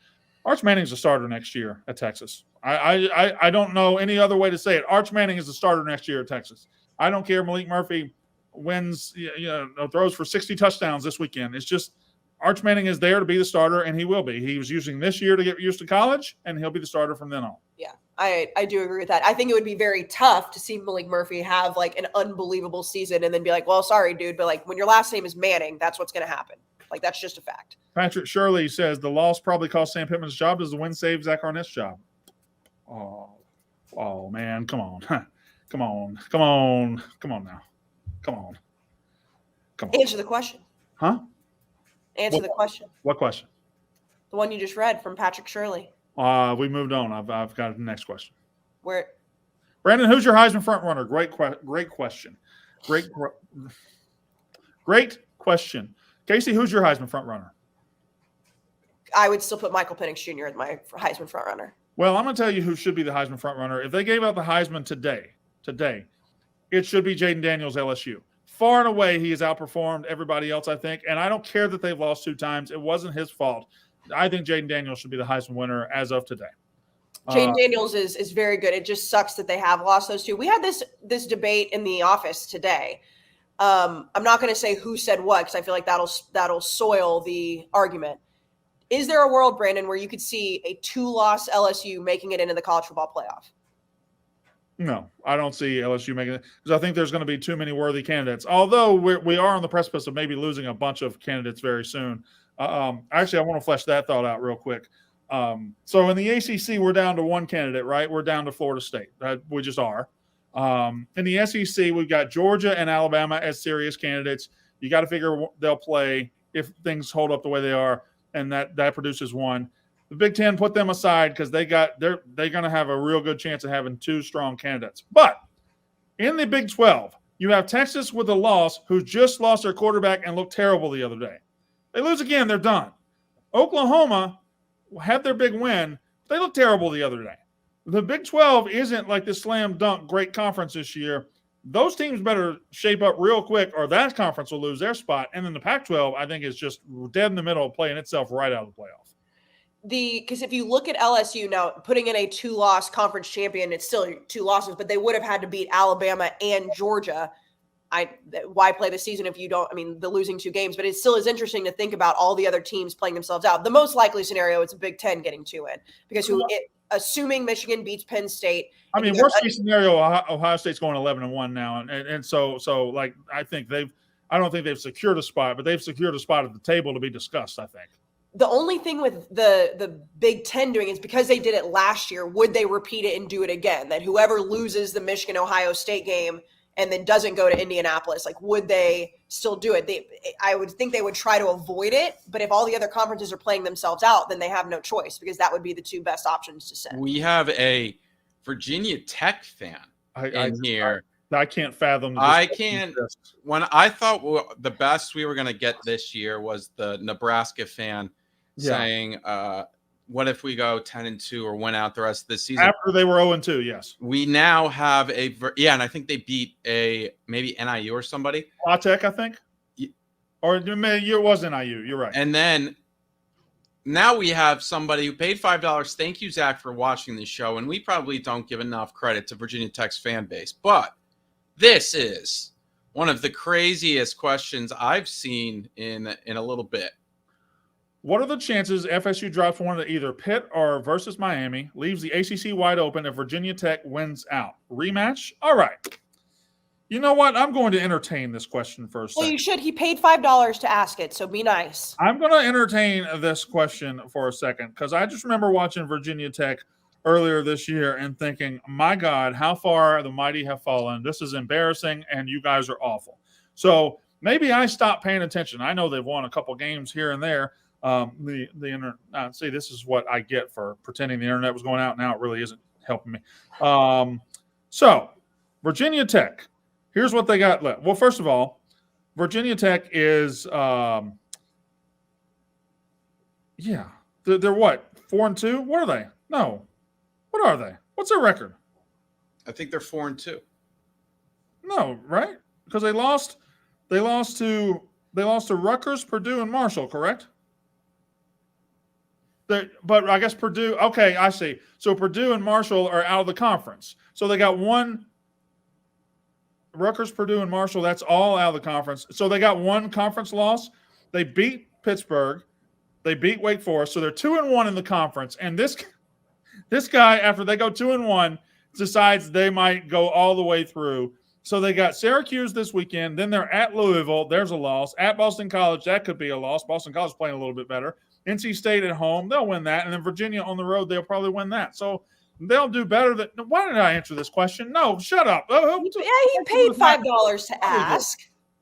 Arch Manning's a starter next year at Texas. I don't know any other way to say it. Arch Manning is the starter next year at Texas. I don't care. Malik Murphy wins, throws for 60 touchdowns this weekend. It's just Arch Manning is there to be the starter, and he will be. He was using this year to get used to college, and he'll be the starter from then on. Yeah, I do agree with that. I think it would be very tough to see Malik Murphy have like an unbelievable season and then be like, well, sorry, dude, but like when your last name is Manning, that's what's going to happen. Like that's just a fact. Patrick Shirley says the loss probably cost Sam Pittman's job. Does the win save Zach Arnett's job? Oh man, come on. Come on now. Come on. Answer the question. Huh? Answer the question. What question? The one you just read from Patrick Shirley. We moved on. I've got the next question. Where? Brandon, who's your Heisman front runner? Great question. Great question. Casey, who's your Heisman front runner? I would still put Michael Penix Jr. as my Heisman front runner. Well, I'm going to tell you who should be the Heisman front runner. If they gave out the Heisman today, it should be Jaden Daniels, LSU. Far and away, he has outperformed everybody else, I think. And I don't care that they've lost 2 times. It wasn't his fault. I think Jaden Daniels should be the Heisman winner as of today. Jaden Daniels is very good. It just sucks that they have lost those 2. We had this debate in the office today. I'm not going to say who said what because I feel like that'll soil the argument. Is there a world, Brandon, where you could see a 2-loss LSU making it into the college football playoff? No, I don't see LSU making it because I think there's going to be too many worthy candidates. Although we are on the precipice of maybe losing a bunch of candidates very soon. Actually, I want to flesh that thought out real quick. So in the ACC, we're down to 1 candidate, right? We're down to Florida State. We just are. In the SEC, we've got Georgia and Alabama as serious candidates. You got to figure they'll play if things hold up the way they are. And that produces 1. The Big Ten, put them aside because they're going to have a real good chance of having 2 strong candidates. But in the Big 12, you have Texas with a loss who just lost their quarterback and looked terrible the other day. They lose again, they're done. Oklahoma had their big win. They looked terrible the other day. The Big 12 isn't like the slam dunk great conference this year. Those teams better shape up real quick or that conference will lose their spot. And then the Pac-12, I think, is just dead in the middle of playing itself right out of the playoff. Because if you look at LSU now, putting in a 2-loss conference champion, it's still 2 losses, but they would have had to beat Alabama and Georgia. Why play the season if you don't? I mean, the losing 2 games, but it still is interesting to think about all the other teams playing themselves out. The most likely scenario is a Big Ten getting 2 in because assuming Michigan beats Penn State. I mean, worst case scenario, Ohio State's going 11-1 now, and so like I don't think they've secured a spot, but they've secured a spot at the table to be discussed. I think. The only thing with the Big Ten doing is because they did it last year, would they repeat it and do it again? That whoever loses the Michigan-Ohio State game and then doesn't go to Indianapolis, like would they still do it? I would think they would try to avoid it, but if all the other conferences are playing themselves out, then they have no choice because that would be the 2 best options to send. We have a Virginia Tech fan here. I can't fathom. I can't. When I thought the best we were going to get this year was the Nebraska fan saying, what if we go 10-2 or win out the rest of the season? After they were 0-2, yes. We now have and I think they beat maybe NIU or somebody. La Tech, I think. Or it was NIU. You're right. And then now we have somebody who paid $5. Thank you, Zach, for watching this show. And we probably don't give enough credit to Virginia Tech's fan base. But this is one of the craziest questions I've seen in a little bit. What are the chances FSU drops one to either Pitt or versus Miami, leaves the ACC wide open if Virginia Tech wins out? Rematch? All right. You know what? I'm going to entertain this question for a second. Well, you should. He paid $5 to ask it, so be nice. I'm going to entertain this question for a second because I just remember watching Virginia Tech earlier this year and thinking, my God, how far the mighty have fallen. This is embarrassing, and you guys are awful. So maybe I stopped paying attention. I know they've won a couple games here and there. The internet. See, this is what I get for pretending the internet was going out. Now it really isn't helping me. So Virginia Tech. Here's what they got left. Well, first of all, Virginia Tech is, they're what? 4-2. What are they? No. What are they? What's their record? I think they're 4-2. No, right? Because they lost to Rutgers, Purdue, and Marshall. Correct. But I guess Purdue. Okay, I see. So Purdue and Marshall are out of the conference. So they got one. Rutgers, Purdue, and Marshall. That's all out of the conference. So they got one conference loss. They beat Pittsburgh. They beat Wake Forest. So they're 2-1 in the conference. And this guy, after they go 2-1, decides they might go all the way through. So they got Syracuse this weekend. Then they're at Louisville. There's a loss. At Boston College, that could be a loss. Boston College is playing a little bit better. NC State at home, they'll win that. And then Virginia on the road, they'll probably win that. So they'll do better than – why did I answer this question? No, shut up. He paid $5 to ask.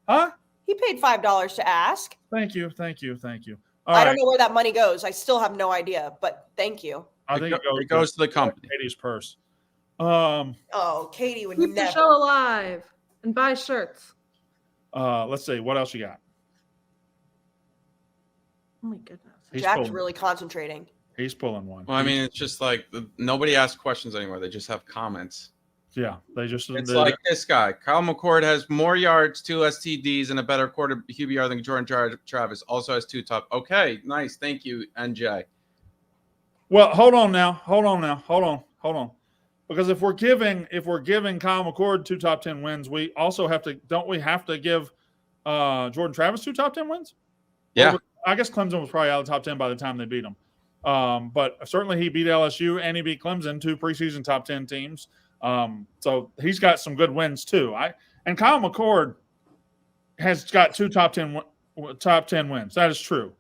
Huh? He paid $5 to ask. Thank you. All I right. don't know where that money goes. I still have no idea, but thank you. I think it goes to the company. Katie's purse. Katie would Keep never. the show alive and buy shirts. Let's see. What else you got? Oh my goodness. He's Jack's pulling, really concentrating. he's pulling one. Well, I mean, it's just like nobody asks questions anymore. They just have comments. Yeah, they just. It's like this guy. Kyle McCord has more yards, 2 STDs, and a better quarter QBR than Jordan Travis. Also has 2 top. Okay, nice. Thank you, NJ. Well, hold on. Because if we're giving Kyle McCord 2 top 10 wins, we also have to. Don't we have to give Jordan Travis 2 top 10 wins? Yeah. I guess Clemson was probably out of the top 10 by the time they beat him. But certainly he beat LSU and he beat Clemson, 2 preseason top 10 teams. So he's got some good wins too. And Kyle McCord has got 2 top 10 wins. That is true.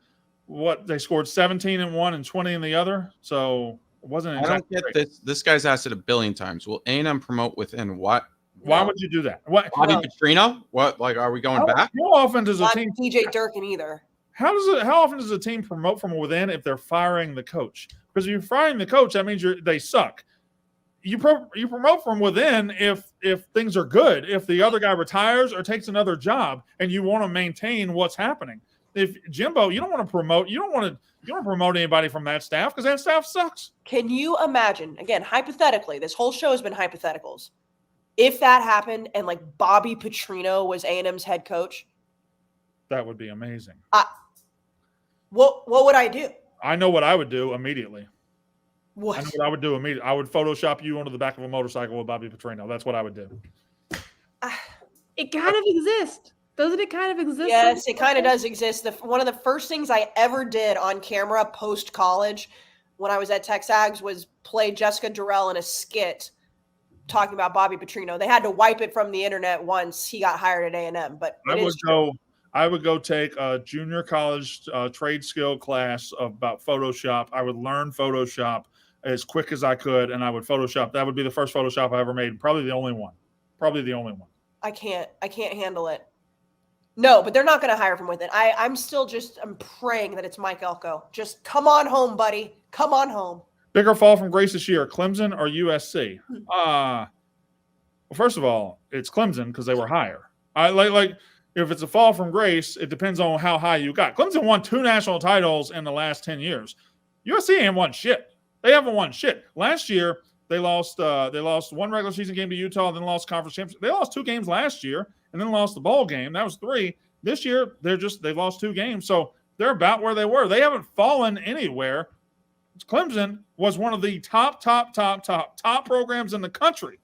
What they scored 17 in one and 20 in the other. So it wasn't exactly I don't get great. this. This guy's asked it a billion times. Will A&M promote within what? Why would you do that? What? Bobby Petrino? What? Like, are we going back? How often does a Not team? TJ Durkin either. How often does a team promote from within if they're firing the coach? Because if you're firing the coach, that means they suck. You promote from within if things are good. If the other guy retires or takes another job, and you want to maintain what's happening. If Jimbo, you don't want to promote. You don't want to promote anybody from that staff because that staff sucks. Can you imagine, again, hypothetically, this whole show has been hypotheticals. If that happened and like Bobby Petrino was A&M's head coach, That would be amazing. what would I do? I know what I would do immediately. I What? know what I would do immediately. I would Photoshop you onto the back of a motorcycle with Bobby Petrino. That's what I would do. It kind of exists. Doesn't it kind of exist? Yes, it kind of does exist. One of the first things I ever did on camera post-college when I was at Texags was play Jessica Durrell in a skit talking about Bobby Petrino. They had to wipe it from the internet once he got hired at A&M. But I would go take a junior college trade skill class about Photoshop. I would learn Photoshop as quick as I could, and I would Photoshop. That would be the first Photoshop I ever made. Probably the only one. I can't handle it. No, but they're not going to hire from within. I'm praying that it's Mike Elko. Just come on home, buddy. Come on home. Bigger fall from grace this year, Clemson or USC? Well, first of all, it's Clemson because they were higher. I like if it's a fall from grace, it depends on how high you got. Clemson won 2 national titles in the last 10 years. USC ain't won shit. They haven't won shit. Last year, they lost 1 regular season game to Utah, then lost conference championship. They lost 2 games last year and then lost the bowl game. That was 3. This year, they've lost 2 games. So they're about where they were. They haven't fallen anywhere. Clemson was one of the top programs in the country.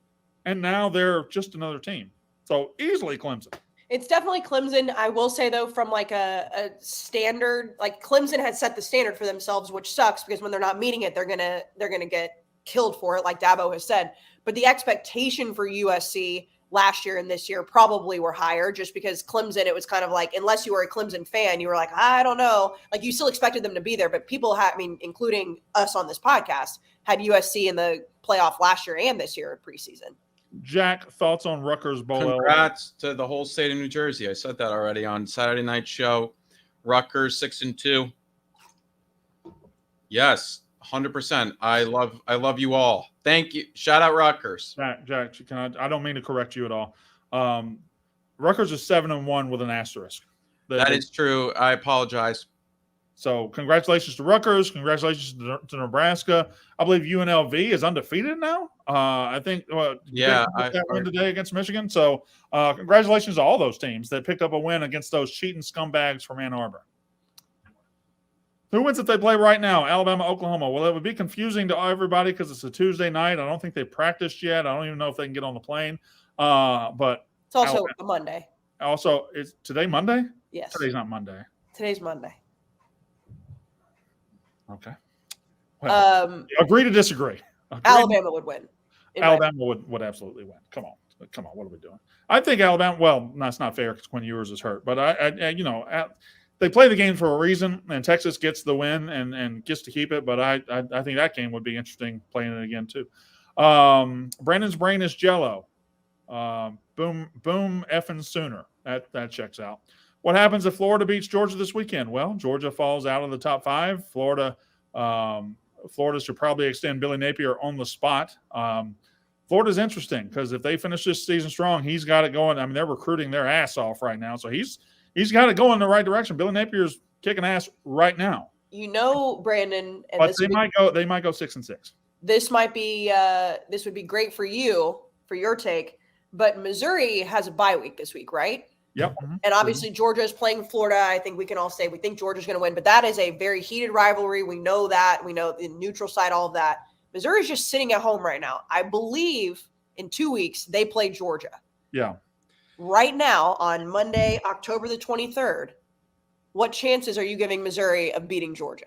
And now they're just another team. So easily Clemson. It's definitely Clemson. I will say, though, from like a standard, like Clemson has set the standard for themselves, which sucks because when they're not meeting it, they're gonna get killed for it, like Dabo has said. But the expectation for USC last year and this year probably were higher just because Clemson, it was kind of like, unless you were a Clemson fan, you were like, I don't know. Like you still expected them to be there, but people including us on this podcast, had USC in the playoff last year and this year preseason. Jack, thoughts on Rutgers Bowl? Congrats to the whole state of New Jersey. I said that already on Saturday night show. Rutgers 6-2. Yes, 100%. I love you all. Thank you. Shout out Rutgers. Jack, I don't mean to correct you at all. Rutgers is 7-1 with an asterisk. That is true. I apologize. So congratulations to Rutgers. Congratulations to Nebraska. I believe UNLV is undefeated now. I think. That win today against Michigan. So congratulations to all those teams that picked up a win against those cheating scumbags from Ann Arbor. Who wins if they play right now? Alabama, Oklahoma. Well, it would be confusing to everybody because it's a Tuesday night. I don't think they practiced yet. I don't even know if they can get on the plane. But it's also a Monday. Also, is today Monday? Yes. Today's not Monday. Today's Monday. Okay. Well, agree to disagree. Alabama would win. Alabama would absolutely win. Come on. What are we doing? I think Alabama. Well, no, it's not fair because Quinn Ewers is hurt. But they play the game for a reason, and Texas gets the win and gets to keep it. But I think that game would be interesting playing it again too. Brandon's brain is jello. Boom effing sooner. That checks out. What happens if Florida beats Georgia this weekend? Well, Georgia falls out of the top 5. Florida should probably extend Billy Napier on the spot. Florida's interesting because if they finish this season strong, he's got it going. I mean, they're recruiting their ass off right now, so he's got it going in the right direction. Billy Napier's kicking ass right now. You know, Brandon, and But this they would might go 6-6. this might be this would be great for you for your take. But Missouri has a bye week this week, right? Yep. And obviously Georgia is playing Florida. I think we can all say we think Georgia's going to win, but that is a very heated rivalry. We know that. We know the neutral side, all of that. Missouri's just sitting at home right now. I believe in 2 weeks they play Georgia. Yeah. Right now on Monday, October the 23rd, what chances are you giving Missouri of beating Georgia?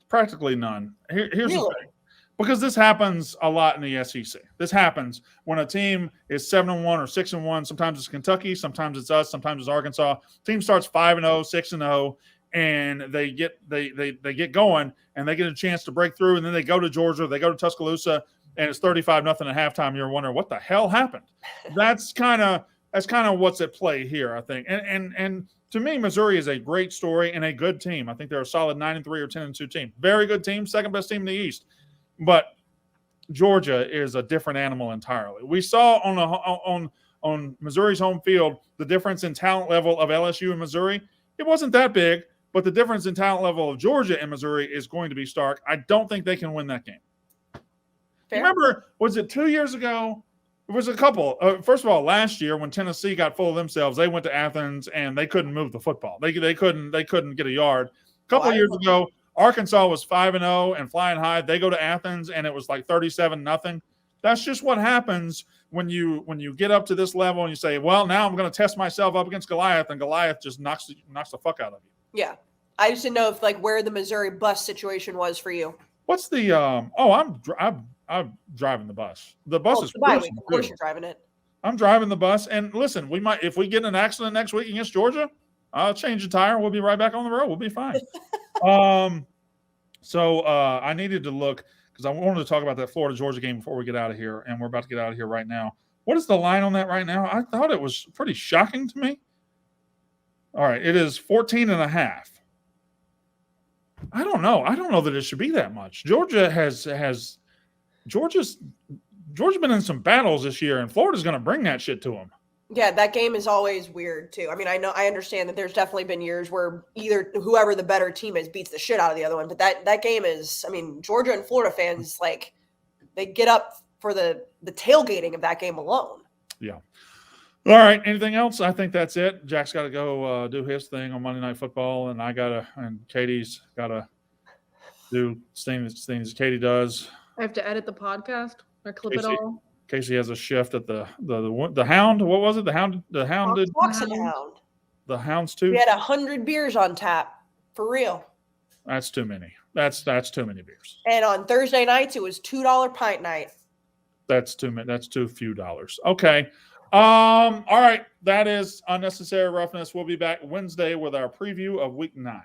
Practically none. Here's Really? the thing. Because this happens a lot in the SEC. This happens when a team is 7-1 or 6-1. Sometimes it's Kentucky, sometimes it's us, sometimes it's Arkansas. Team starts 5-0, 6-0, and they get going and they get a chance to break through, and then they go to Georgia, they go to Tuscaloosa, and it's 35-0 at halftime. You're wondering what the hell happened. That's kind of what's at play here, I think. And to me, Missouri is a great story and a good team. I think they're a solid 9-3 or 10-2 team. Very good team, second best team in the East. But Georgia is a different animal entirely. We saw on Missouri's home field the difference in talent level of LSU and Missouri. It wasn't that big, but the difference in talent level of Georgia and Missouri is going to be stark. I don't think they can win that game. Fair. Remember, was it 2 years ago? It was a couple. First of all, last year when Tennessee got full of themselves, they went to Athens and they couldn't move the football. They couldn't get a yard. A couple of years ago, Arkansas was 5-0 and flying high. They go to Athens and it was like 37-0. That's just what happens when you get up to this level and you say, well, now I'm going to test myself up against Goliath, and Goliath just knocks the fuck out of you. Yeah. I just didn't know if where the Missouri bus situation was for you. What's the I'm driving the bus. The bus is the bye week. Of course you're driving it. I'm driving the bus, and listen, we might, if we get in an accident next week against Georgia, I'll change the tire. We'll be right back on the road. We'll be fine. So I needed to look because I wanted to talk about that Florida-Georgia game before we get out of here, and we're about to get out of here right now. What is the line on that right now? I thought it was pretty shocking to me. All right, it is 14.5. I don't know. I don't know that it should be that much. Georgia's been in some battles this year, and Florida's going to bring that shit to them. Yeah, that game is always weird too. I mean, I understand that there's definitely been years where either whoever the better team is beats the shit out of the other one, but that game is, I mean, Georgia and Florida fans, they get up for the tailgating of that game alone. Yeah. All right. Anything else? I think that's it. Jack's got to go do his thing on Monday Night Football, and and Katie's got to do things Katie does. I have to edit the podcast or clip it all. Casey has a shift at the Hound. What was it? The Hound did Hound. the Hounds too. We had 100 beers on tap for real. That's too many. That's too many beers. And on Thursday nights, it was $2 pint night. That's too many. That's too few dollars. Okay. All right. That is Unnecessary Roughness. We'll be back Wednesday with our preview of Week 9.